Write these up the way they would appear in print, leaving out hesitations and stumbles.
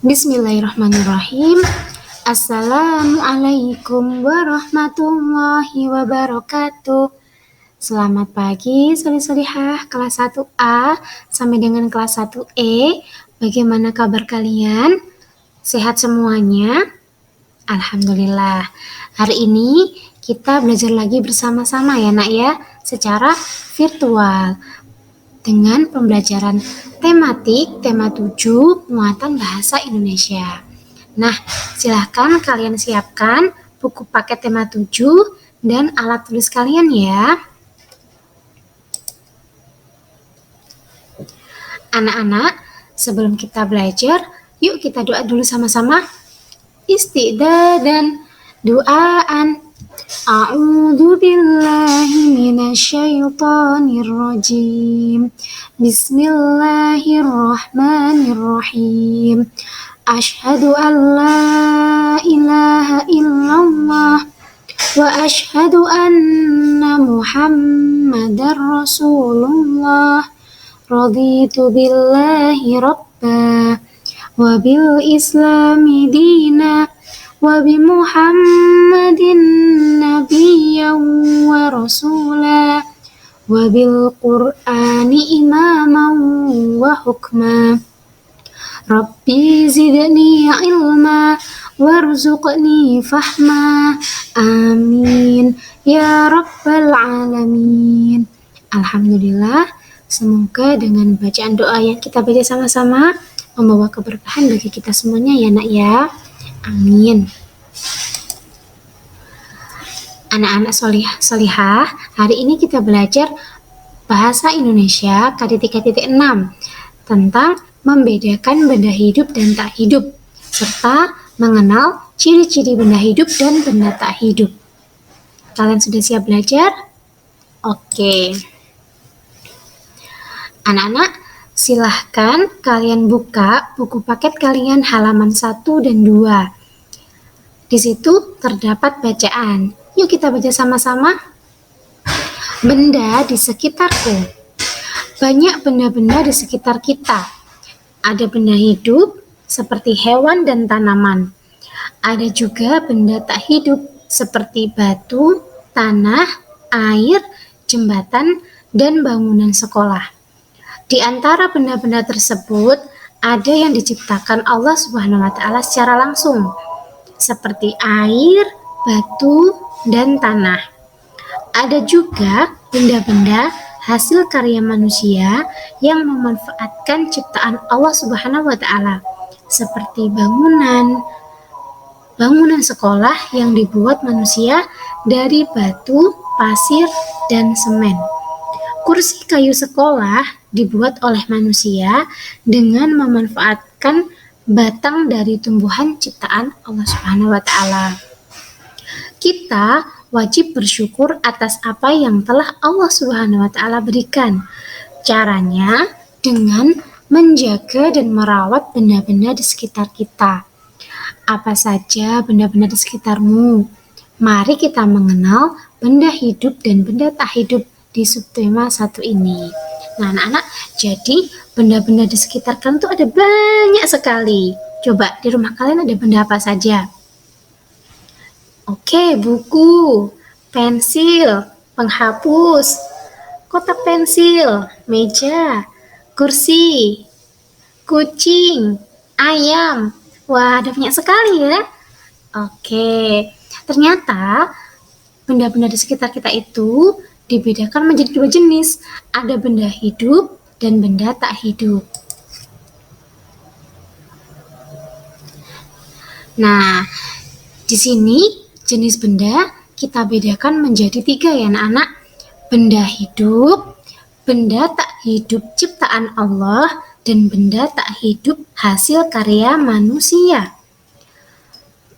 Bismillahirrahmanirrahim. Assalamualaikum warahmatullahi wabarakatuh. Selamat pagi soli-solihah kelas 1A sampai dengan kelas 1E. Bagaimana kabar kalian? Sehat semuanya? Alhamdulillah. Hari ini kita belajar lagi bersama-sama ya nak ya, secara virtual dengan pembelajaran tematik tema 7 muatan bahasa Indonesia. Nah, silahkan kalian siapkan buku paket tema 7 dan alat tulis kalian ya. Anak-anak, sebelum kita belajar, yuk kita doa dulu sama-sama. Isti'dadan, doaan. A'udzu billahi minasyaitonir rajim. Bismillahirrahmanirrahim. Asyhadu an la ilaha illallah wa asyhadu anna Muhammadar Rasulullah. Raditu billahi rabba wa bil islami dina wa bi Muhammadin nabiyyan wa rasula wa bil qur'ani imaman wa hukma. Rabbi zidni ilma warzuqni fahma. Amin ya rabbal alamin. Alhamdulillah, semoga dengan bacaan doa yang kita baca sama-sama membawa keberkahan bagi kita semuanya ya nak ya. Amin. Anak-anak solihah, hari ini kita belajar bahasa Indonesia KD3.6 tentang membedakan benda hidup dan tak hidup, serta mengenal ciri-ciri benda hidup dan benda tak hidup. Kalian sudah siap belajar? Oke. Anak-anak, silahkan kalian buka buku paket kalian halaman 1 dan 2. Di situ terdapat bacaan. Yuk kita baca sama-sama. Benda di sekitarku. Banyak benda-benda di sekitar kita. Ada benda hidup seperti hewan dan tanaman. Ada juga benda tak hidup seperti batu, tanah, air, jembatan, dan bangunan sekolah. Di antara benda-benda tersebut, ada yang diciptakan Allah Subhanahu wa Ta'ala secara langsung, seperti air, batu, dan tanah. Ada juga benda-benda hasil karya manusia yang memanfaatkan ciptaan Allah Subhanahu wa Ta'ala, seperti bangunan sekolah yang dibuat manusia dari batu, pasir, dan semen. Kursi kayu sekolah dibuat oleh manusia dengan memanfaatkan batang dari tumbuhan ciptaan Allah Subhanahu wa Ta'ala. Kita wajib bersyukur atas apa yang telah Allah Subhanahu wa Ta'ala berikan. Caranya dengan menjaga dan merawat benda-benda di sekitar kita. Apa saja benda-benda di sekitarmu? Mari kita mengenal benda hidup dan benda tak hidup di subtema 1 ini. Nah anak-anak, jadi benda-benda di sekitar kalian tuh ada banyak sekali. Coba di rumah kalian ada benda apa saja? Oke, buku, pensil, penghapus, kotak pensil, meja, kursi, kucing, ayam. Wah, ada banyak sekali ya. Oke, ternyata benda-benda di sekitar kita itu dibedakan menjadi 2 jenis. Ada benda hidup dan benda tak hidup. Nah, di sini jenis benda kita bedakan menjadi 3 ya anak-anak. Benda hidup, benda tak hidup ciptaan Allah, dan benda tak hidup hasil karya manusia.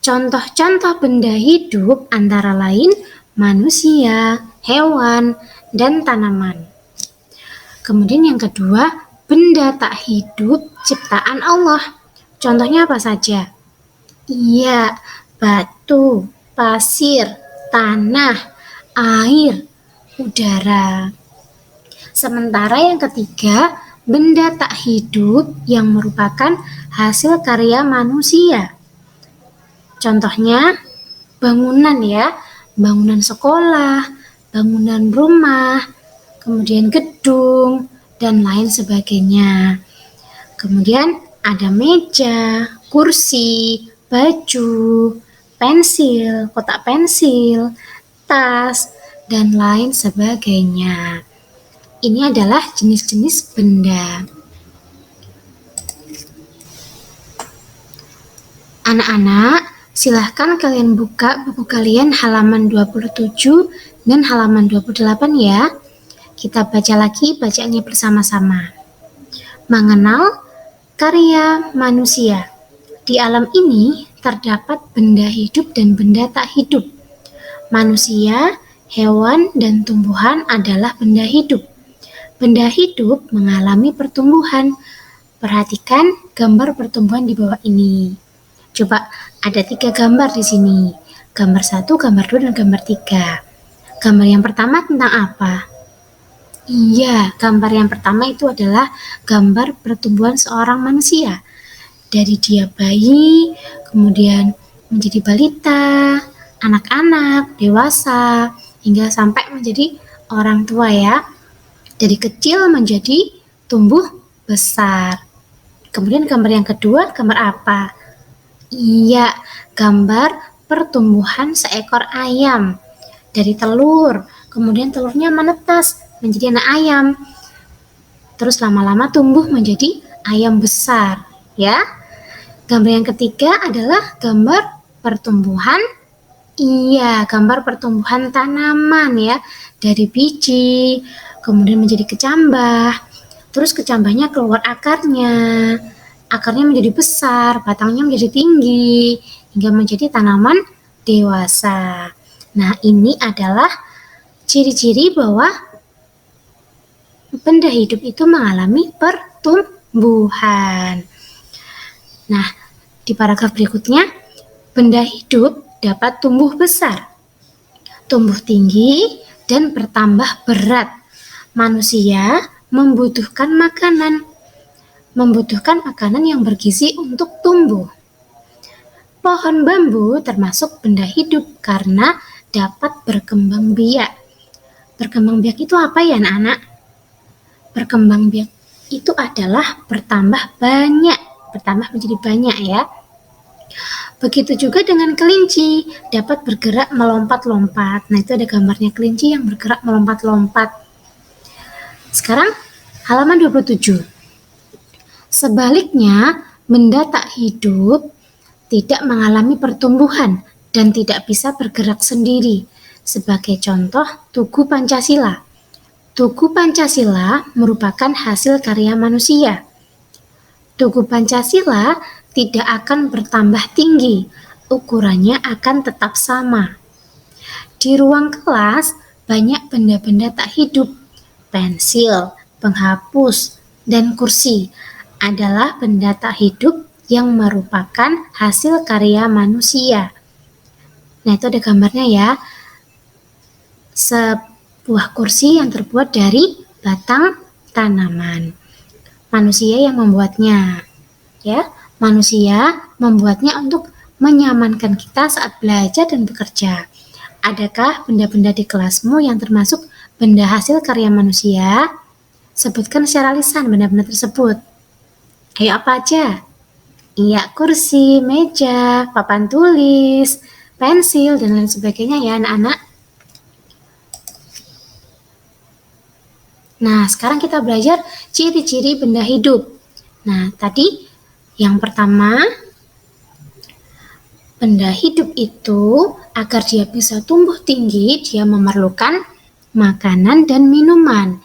Contoh-contoh benda hidup antara lain manusia, hewan, dan tanaman. Kemudian yang kedua, benda tak hidup ciptaan Allah. Contohnya apa saja? Iya, batu, pasir, tanah, air, udara. Sementara yang ketiga, benda tak hidup yang merupakan hasil karya manusia. Contohnya bangunan ya, bangunan sekolah, bangunan rumah, kemudian gedung, dan lain sebagainya. Kemudian ada meja, kursi, baju, pensil, kotak pensil, tas, dan lain sebagainya. Ini adalah jenis-jenis benda. Anak-anak, silahkan kalian buka buku kalian halaman 27 dan halaman 28 ya. Kita baca lagi bacaannya bersama-sama. Mengenal karya manusia. Di alam ini terdapat benda hidup dan benda tak hidup. Manusia, hewan, dan tumbuhan adalah benda hidup. Benda hidup mengalami pertumbuhan. Perhatikan gambar pertumbuhan di bawah ini. Coba ada 3 gambar di sini. Gambar 1, gambar 2, dan gambar 3. Gambar yang pertama tentang apa? Iya, gambar yang pertama itu adalah gambar pertumbuhan seorang manusia. Dari dia bayi, kemudian menjadi balita, anak-anak, dewasa, hingga sampai menjadi orang tua ya. Dari kecil menjadi tumbuh besar. Kemudian gambar yang kedua, gambar apa? Iya, gambar pertumbuhan seekor ayam. Dari telur, kemudian telurnya menetas menjadi anak ayam. Terus lama-lama tumbuh menjadi ayam besar, ya. Gambar yang ketiga adalah gambar pertumbuhan. Iya, gambar pertumbuhan tanaman ya. Dari biji, kemudian menjadi kecambah. Terus kecambahnya keluar akarnya. Akarnya menjadi besar, batangnya menjadi tinggi, hingga menjadi tanaman dewasa. Nah, ini adalah ciri-ciri bahwa benda hidup itu mengalami pertumbuhan. Nah, di paragraf berikutnya, benda hidup dapat tumbuh besar, tumbuh tinggi, dan bertambah berat. Manusia membutuhkan makanan yang bergizi untuk tumbuh. Pohon bambu termasuk benda hidup karena dapat berkembang biak. Berkembang biak itu apa ya anak-anak? Berkembang biak itu adalah bertambah menjadi banyak ya. Begitu juga dengan kelinci, dapat bergerak melompat-lompat. Nah, itu ada gambarnya kelinci yang bergerak melompat-lompat. Sekarang halaman 27. Sebaliknya, benda tak hidup tidak mengalami pertumbuhan dan tidak bisa bergerak sendiri. Sebagai contoh, Tugu Pancasila. Tugu Pancasila merupakan hasil karya manusia. Tugu Pancasila tidak akan bertambah tinggi, ukurannya akan tetap sama. Di ruang kelas, banyak benda-benda tak hidup. Pensil, penghapus, dan kursi adalah benda tak hidup yang merupakan hasil karya manusia. Nah, itu ada gambarnya ya. Sebuah kursi yang terbuat dari batang tanaman. Manusia yang membuatnya. Ya, manusia membuatnya untuk menyamankan kita saat belajar dan bekerja. Adakah benda-benda di kelasmu yang termasuk benda hasil karya manusia? Sebutkan secara lisan benda-benda tersebut. Ayo, apa aja? Iya, kursi, meja, papan tulis, pensil, dan lain sebagainya ya anak-anak. Nah, sekarang kita belajar ciri-ciri benda hidup. Nah, tadi yang pertama, benda hidup itu agar dia bisa tumbuh tinggi, dia memerlukan makanan dan minuman.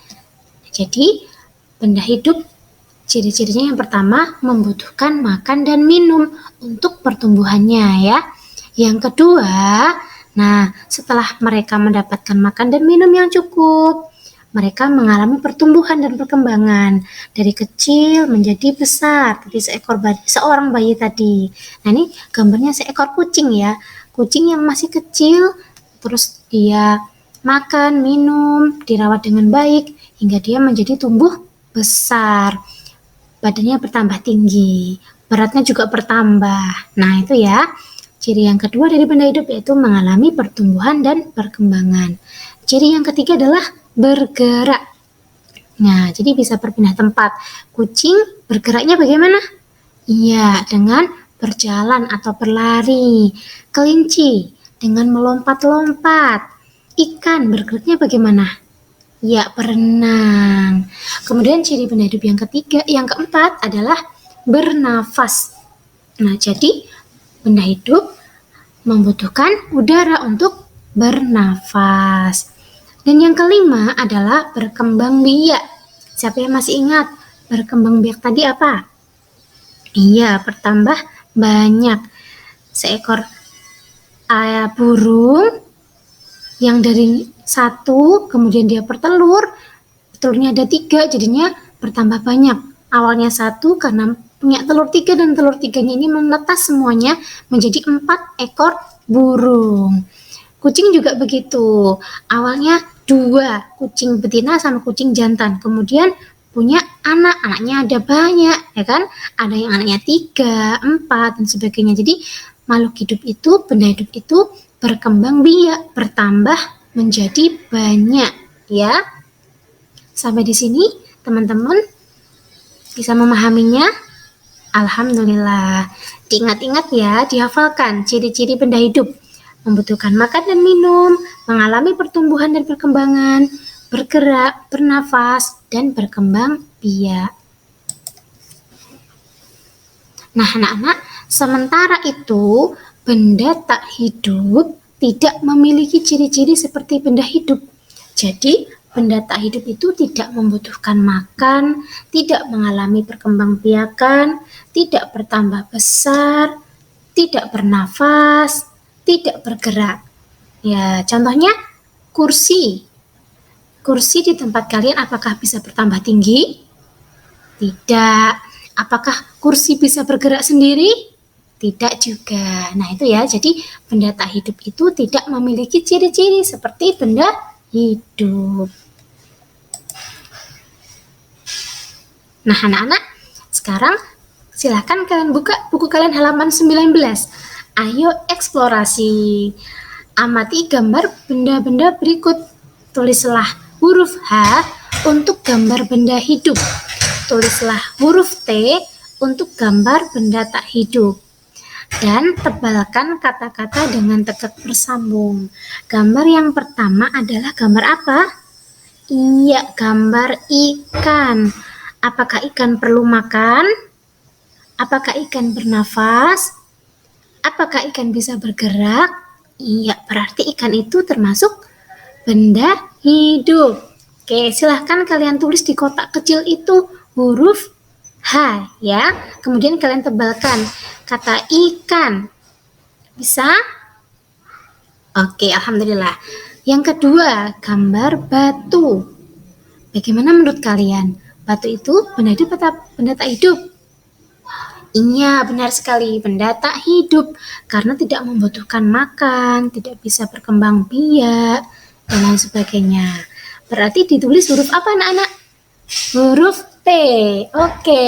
Jadi, benda hidup ciri-cirinya yang pertama membutuhkan makan dan minum untuk pertumbuhannya ya. Yang kedua, nah setelah mereka mendapatkan makan dan minum yang cukup, mereka mengalami pertumbuhan dan perkembangan dari kecil menjadi besar, seperti seorang bayi tadi. Nah, ini gambarnya seekor kucing ya, kucing yang masih kecil, terus dia makan, minum, dirawat dengan baik hingga dia menjadi tumbuh besar, badannya bertambah tinggi, beratnya juga bertambah. Nah, itu ya. Ciri yang kedua dari benda hidup yaitu mengalami pertumbuhan dan perkembangan. Ciri yang ketiga adalah bergerak. Nah, jadi bisa berpindah tempat. Kucing bergeraknya bagaimana? Iya, dengan berjalan atau berlari. Kelinci dengan melompat-lompat. Ikan bergeraknya bagaimana? Ya, berenang. Kemudian ciri benda hidup yang keempat adalah bernafas. Nah, jadi benda hidup membutuhkan udara untuk bernafas. Dan yang kelima adalah berkembang biak. Siapa yang masih ingat berkembang biak tadi apa? Iya, bertambah banyak. Seekor burung yang dari satu, kemudian dia bertelur, telurnya ada 3, jadinya bertambah banyak. Awalnya 1 karena punya telur 3 dan telur 3-nya ini menetas semuanya menjadi 4 ekor burung. Kucing juga begitu. Awalnya 2, kucing betina sama kucing jantan. Kemudian punya anaknya ada banyak, ya kan? Ada yang anaknya 3, 4 dan sebagainya. Jadi makhluk hidup itu, benda hidup itu berkembang biak, bertambah menjadi banyak, ya. Sampai di sini teman-teman bisa memahaminya? Alhamdulillah. Diingat-ingat ya, dihafalkan ciri-ciri benda hidup. Membutuhkan makan dan minum, mengalami pertumbuhan dan perkembangan, bergerak, bernafas, dan berkembang biak. Nah, anak-anak, sementara itu benda tak hidup tidak memiliki ciri-ciri seperti benda hidup. Jadi, benda tak hidup itu tidak membutuhkan makan, tidak mengalami perkembangbiakan, tidak bertambah besar, tidak bernafas, tidak bergerak. Ya, contohnya kursi. Kursi di tempat kalian apakah bisa bertambah tinggi? Tidak. Apakah kursi bisa bergerak sendiri? Tidak juga. Nah, itu ya. Jadi, benda tak hidup itu tidak memiliki ciri-ciri seperti benda hidup. Nah, anak-anak, sekarang silahkan kalian buka buku kalian halaman 19. Ayo eksplorasi. Amati gambar benda-benda berikut. Tulislah huruf H untuk gambar benda hidup. Tulislah huruf T untuk gambar benda tak hidup. Dan tebalkan kata-kata dengan tegak bersambung. Gambar yang pertama adalah gambar apa? Iya, gambar ikan. Apakah ikan perlu makan? Apakah ikan bernafas? Apakah ikan bisa bergerak? Iya, berarti ikan itu termasuk benda hidup. Oke, silahkan kalian tulis di kotak kecil itu huruf H ya. Kemudian kalian tebalkan kata ikan. Bisa? Oke, alhamdulillah. Yang kedua, gambar batu. Bagaimana menurut kalian? Batu itu benda hidup atau benda tak hidup? Iya, benar sekali, benda tak hidup karena tidak membutuhkan makan, tidak bisa berkembang biak, dan lain sebagainya. Berarti ditulis huruf apa, anak-anak? Huruf T. Oke.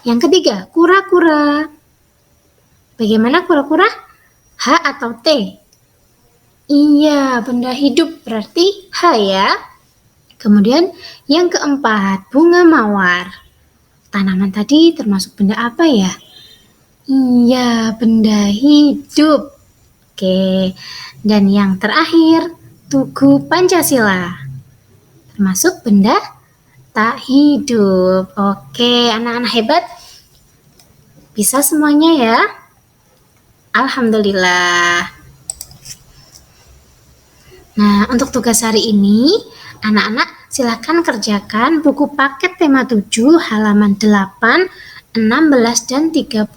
Yang ketiga, kura-kura. Bagaimana kura-kura? H atau T? Iya, benda hidup berarti H ya. Kemudian yang keempat, bunga mawar. Tanaman tadi termasuk benda apa ya? Iya, benda hidup. Oke. Dan yang terakhir, Tugu Pancasila. Termasuk benda tak hidup. Oke, anak-anak hebat. Bisa semuanya ya? Alhamdulillah. Nah, untuk tugas hari ini, anak-anak silakan kerjakan buku paket tema 7 halaman 8, 16, dan 32.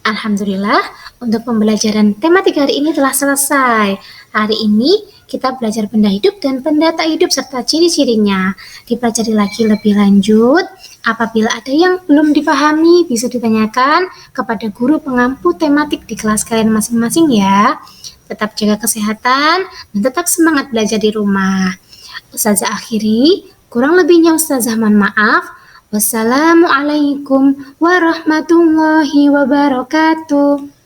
Alhamdulillah, untuk pembelajaran tematika hari ini telah selesai. Hari ini kita belajar benda hidup dan benda tak hidup serta ciri-cirinya. Dipelajari lagi lebih lanjut. Apabila ada yang belum dipahami, bisa ditanyakan kepada guru pengampu tematik di kelas kalian masing-masing ya. Tetap jaga kesehatan dan tetap semangat belajar di rumah. Ustazah akhiri, kurang lebihnya Ustazah mohon maaf. Wassalamualaikum warahmatullahi wabarakatuh.